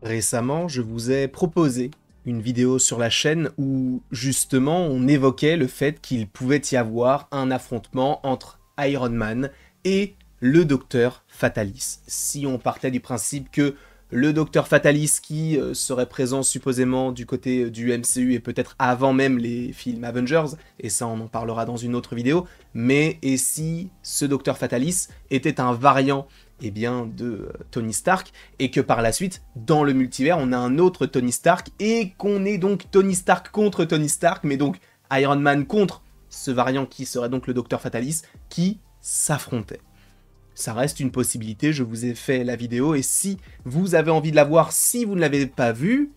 Récemment, je vous ai proposé une vidéo sur la chaîne où justement on évoquait le fait qu'il pouvait y avoir un affrontement entre Iron Man et le Docteur Fatalis. Si on partait du principe que le Docteur Fatalis qui serait présent supposément du côté du MCU et peut-être avant même les films Avengers, et ça on en parlera dans une autre vidéo, mais et si ce Docteur Fatalis était un variant de Tony Stark, et que par la suite, dans le multivers, on a un autre Tony Stark, et qu'on est donc Tony Stark contre Tony Stark, mais donc Iron Man contre ce variant qui serait donc le Docteur Fatalis, qui s'affrontait. Ça reste une possibilité, je vous ai fait la vidéo, et si vous avez envie de la voir, si vous ne l'avez pas vue,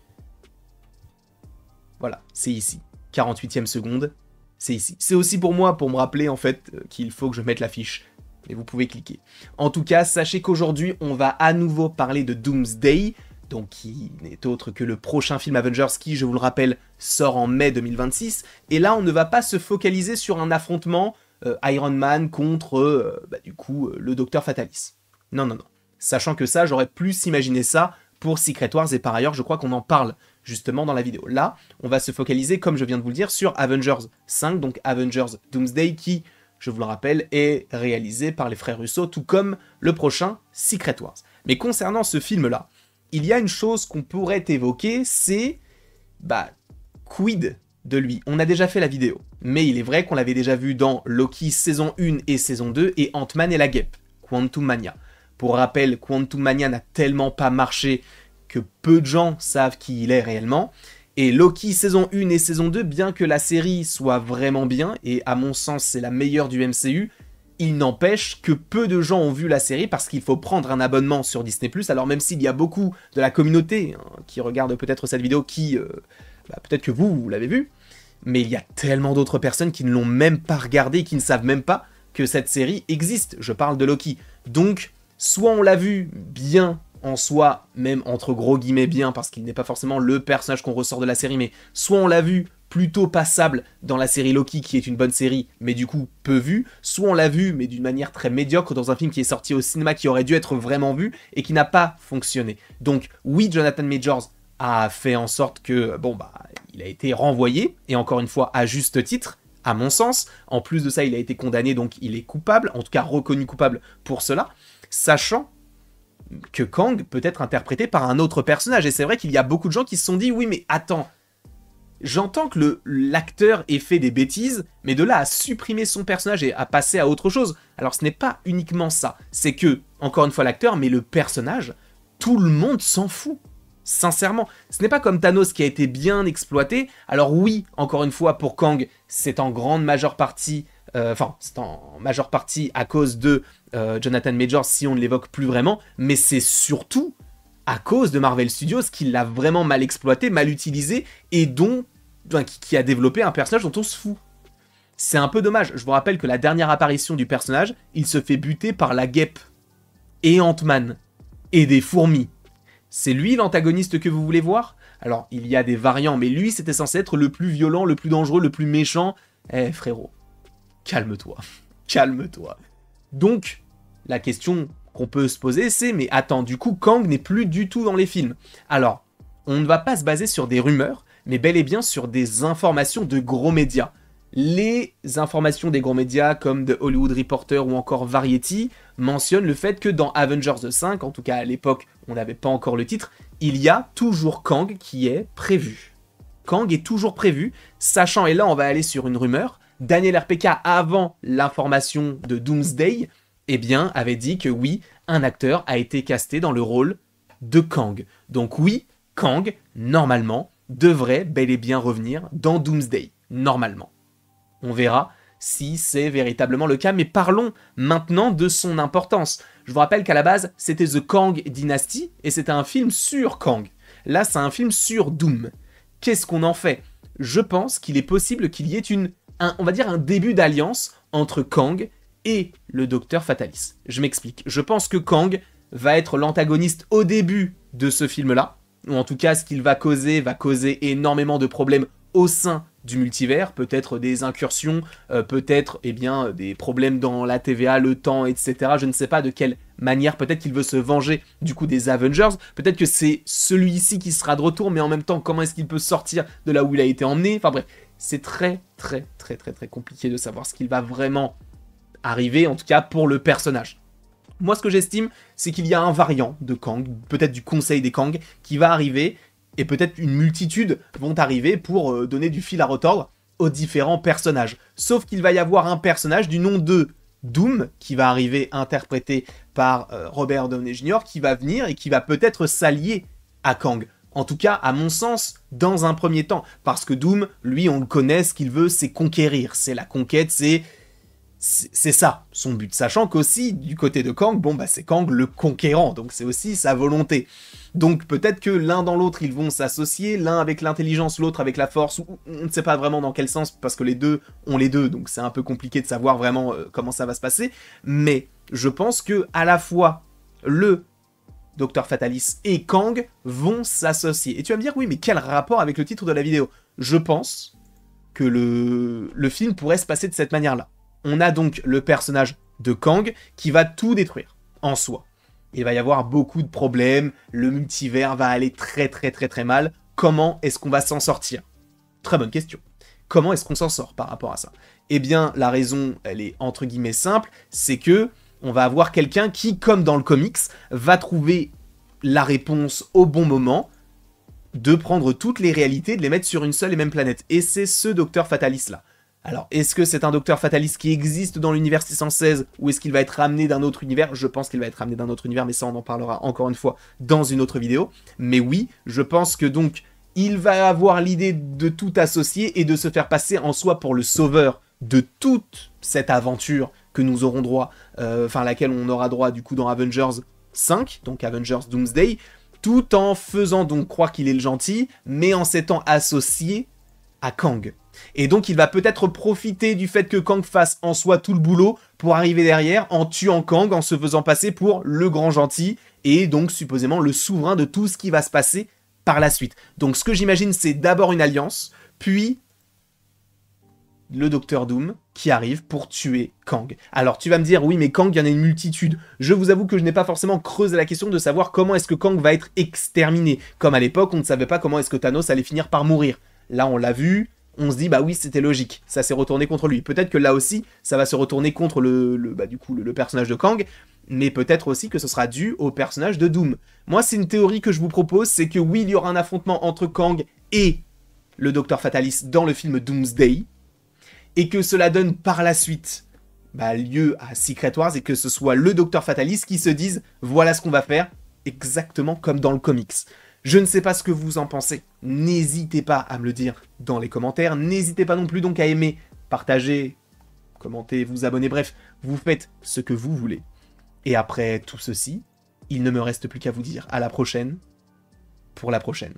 voilà, c'est ici. 48e seconde, c'est ici. C'est aussi pour moi, pour me rappeler en fait qu'il faut que je mette l'affiche. Et vous pouvez cliquer. En tout cas, sachez qu'aujourd'hui, on va à nouveau parler de Doomsday, donc qui n'est autre que le prochain film Avengers qui, je vous le rappelle, sort en mai 2026. Et là, on ne va pas se focaliser sur un affrontement Iron Man contre, le Docteur Fatalis. Non, non, non. Sachant que ça, j'aurais plus imaginé ça pour Secret Wars, et par ailleurs, je crois qu'on en parle justement dans la vidéo. Là, on va se focaliser, comme je viens de vous le dire, sur Avengers 5, donc Avengers Doomsday, qui, je vous le rappelle, est réalisé par les frères Russo, tout comme le prochain Secret Wars. Mais concernant ce film-là, il y a une chose qu'on pourrait évoquer, c'est... quid de lui? On a déjà fait la vidéo, mais il est vrai qu'on l'avait déjà vu dans Loki saison 1 et saison 2, et Ant-Man et la Guêpe, Quantum Mania. Pour rappel, Quantum Mania n'a tellement pas marché que peu de gens savent qui il est réellement, et Loki saison 1 et saison 2, bien que la série soit vraiment bien, et à mon sens c'est la meilleure du MCU, il n'empêche que peu de gens ont vu la série parce qu'il faut prendre un abonnement sur Disney+, alors même s'il y a beaucoup de la communauté qui regarde peut-être cette vidéo, qui, peut-être que vous l'avez vu, mais il y a tellement d'autres personnes qui ne l'ont même pas regardé et qui ne savent même pas que cette série existe, je parle de Loki. Donc, soit on l'a vu bien en soi, même entre gros guillemets bien, parce qu'il n'est pas forcément le personnage qu'on ressort de la série, mais soit on l'a vu plutôt passable dans la série Loki, qui est une bonne série, mais du coup peu vue, soit on l'a vu, mais d'une manière très médiocre, dans un film qui est sorti au cinéma, qui aurait dû être vraiment vu, et qui n'a pas fonctionné. Donc oui, Jonathan Majors a fait en sorte que, il a été renvoyé, et encore une fois, à juste titre, à mon sens. En plus de ça, il a été condamné, donc il est coupable, en tout cas reconnu coupable pour cela, sachant que Kang peut être interprété par un autre personnage. Et c'est vrai qu'il y a beaucoup de gens qui se sont dit, oui mais attends, j'entends que l'acteur ait fait des bêtises, mais de là à supprimer son personnage et à passer à autre chose, alors ce n'est pas uniquement ça, c'est que, encore une fois l'acteur, mais le personnage, tout le monde s'en fout. Sincèrement, ce n'est pas comme Thanos qui a été bien exploité. Alors oui, encore une fois, pour Kang, c'est en grande majeure partie... c'est en majeure partie à cause de Jonathan Majors si on ne l'évoque plus vraiment, mais c'est surtout à cause de Marvel Studios qui l'a vraiment mal exploité, mal utilisé, et qui a développé un personnage dont on se fout. C'est un peu dommage. Je vous rappelle que la dernière apparition du personnage, il se fait buter par la Guêpe, et Ant-Man, et des fourmis. C'est lui l'antagoniste que vous voulez voir? Alors, il y a des variants, mais lui, c'était censé être le plus violent, le plus dangereux, le plus méchant. Eh, frérot, calme-toi. Calme-toi. Donc, la question qu'on peut se poser, c'est, mais attends, du coup, Kang n'est plus du tout dans les films. Alors, on ne va pas se baser sur des rumeurs, mais bel et bien sur des informations de gros médias. Les informations des gros médias comme The Hollywood Reporter ou encore Variety mentionnent le fait que dans Avengers 5, en tout cas à l'époque on n'avait pas encore le titre, il y a toujours Kang qui est prévu. Kang est toujours prévu, sachant, et là on va aller sur une rumeur, Daniel RPK avant l'information de Doomsday, avait dit que oui, un acteur a été casté dans le rôle de Kang. Donc oui, Kang, normalement, devrait bel et bien revenir dans Doomsday, normalement. On verra si c'est véritablement le cas, mais parlons maintenant de son importance. Je vous rappelle qu'à la base, c'était The Kang Dynasty, et c'était un film sur Kang. Là, c'est un film sur Doom. Qu'est-ce qu'on en fait? Je pense qu'il est possible qu'il y ait un début d'alliance entre Kang et le Docteur Fatalis. Je m'explique. Je pense que Kang va être l'antagoniste au début de ce film-là, ou en tout cas, ce qu'il va causer énormément de problèmes au sein du multivers, peut-être des incursions, peut-être eh bien, des problèmes dans la TVA, le temps, etc. Je ne sais pas de quelle manière, peut-être qu'il veut se venger du coup des Avengers, peut-être que c'est celui-ci qui sera de retour, mais en même temps, comment est-ce qu'il peut sortir de là où il a été emmené? Enfin bref, c'est très compliqué de savoir ce qu'il va vraiment arriver, en tout cas pour le personnage. Moi, ce que j'estime, c'est qu'il y a un variant de Kang, peut-être du Conseil des Kang, qui va arriver, et peut-être une multitude vont arriver pour donner du fil à retordre aux différents personnages. Sauf qu'il va y avoir un personnage du nom de Doom, qui va arriver interprété par Robert Downey Jr., qui va venir et qui va peut-être s'allier à Kang. En tout cas, à mon sens, dans un premier temps. Parce que Doom, lui, on le connaît, ce qu'il veut, c'est conquérir. C'est la conquête, c'est ça, son but. Sachant qu'aussi, du côté de Kang, bon, bah c'est Kang le conquérant, donc c'est aussi sa volonté. Donc peut-être que l'un dans l'autre, ils vont s'associer, l'un avec l'intelligence, l'autre avec la force, ou on ne sait pas vraiment dans quel sens, parce que les deux ont les deux, donc c'est un peu compliqué de savoir vraiment comment ça va se passer, mais je pense que à la fois, le Dr Fatalis et Kang vont s'associer. Et tu vas me dire, oui, mais quel rapport avec le titre de la vidéo? Je pense que le film pourrait se passer de cette manière-là. On a donc le personnage de Kang qui va tout détruire en soi. Il va y avoir beaucoup de problèmes, le multivers va aller très mal. Comment est-ce qu'on va s'en sortir? Très bonne question. Comment est-ce qu'on s'en sort par rapport à ça? Eh bien, la raison, elle est entre guillemets simple, c'est que on va avoir quelqu'un qui, comme dans le comics, va trouver la réponse au bon moment, de prendre toutes les réalités, de les mettre sur une seule et même planète. Et c'est ce Dr Fatalis-là. Alors, est-ce que c'est un Dr Fatalis qui existe dans l'univers 616 ou est-ce qu'il va être ramené d'un autre univers? Je pense qu'il va être ramené d'un autre univers, mais ça on en parlera encore une fois dans une autre vidéo. Mais oui, je pense que donc, il va avoir l'idée de tout associer et de se faire passer en soi pour le sauveur de toute cette aventure que nous aurons droit, laquelle on aura droit du coup dans Avengers 5, donc Avengers Doomsday, tout en faisant donc croire qu'il est le gentil, mais en s'étant associé à Kang. Et donc il va peut-être profiter du fait que Kang fasse en soi tout le boulot pour arriver derrière en tuant Kang, en se faisant passer pour le grand gentil, et donc supposément le souverain de tout ce qui va se passer par la suite. Donc ce que j'imagine, c'est d'abord une alliance, puis le Docteur Doom qui arrive pour tuer Kang. Alors tu vas me dire, oui mais Kang, il y en a une multitude. Je vous avoue que je n'ai pas forcément creusé la question de savoir comment est-ce que Kang va être exterminé. Comme à l'époque, on ne savait pas comment est-ce que Thanos allait finir par mourir. Là on l'a vu, on se dit bah oui c'était logique, ça s'est retourné contre lui. Peut-être que là aussi ça va se retourner contre le personnage de Kang, mais peut-être aussi que ce sera dû au personnage de Doom. Moi c'est une théorie que je vous propose, c'est que oui il y aura un affrontement entre Kang et le Dr Fatalis dans le film Doomsday, et que cela donne par la suite lieu à Secret Wars, et que ce soit le Dr Fatalis qui se dise voilà ce qu'on va faire, exactement comme dans le comics. Je ne sais pas ce que vous en pensez, n'hésitez pas à me le dire dans les commentaires, n'hésitez pas non plus donc à aimer, partager, commenter, vous abonner, bref, vous faites ce que vous voulez. Et après tout ceci, il ne me reste plus qu'à vous dire à la prochaine, pour la prochaine.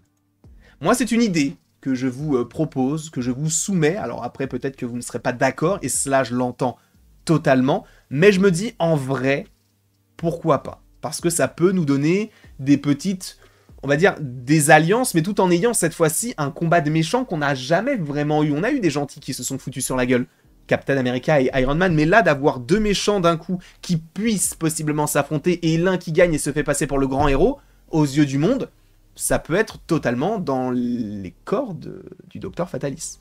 Moi c'est une idée que je vous propose, que je vous soumets, alors après peut-être que vous ne serez pas d'accord, et cela je l'entends totalement, mais je me dis en vrai, pourquoi pas? Parce que ça peut nous donner des petites, on va dire, des alliances, mais tout en ayant cette fois-ci un combat de méchants qu'on n'a jamais vraiment eu. On a eu des gentils qui se sont foutus sur la gueule, Captain America et Iron Man, mais là d'avoir deux méchants d'un coup qui puissent possiblement s'affronter et l'un qui gagne et se fait passer pour le grand héros, aux yeux du monde, ça peut être totalement dans les cordes du Dr Fatalis.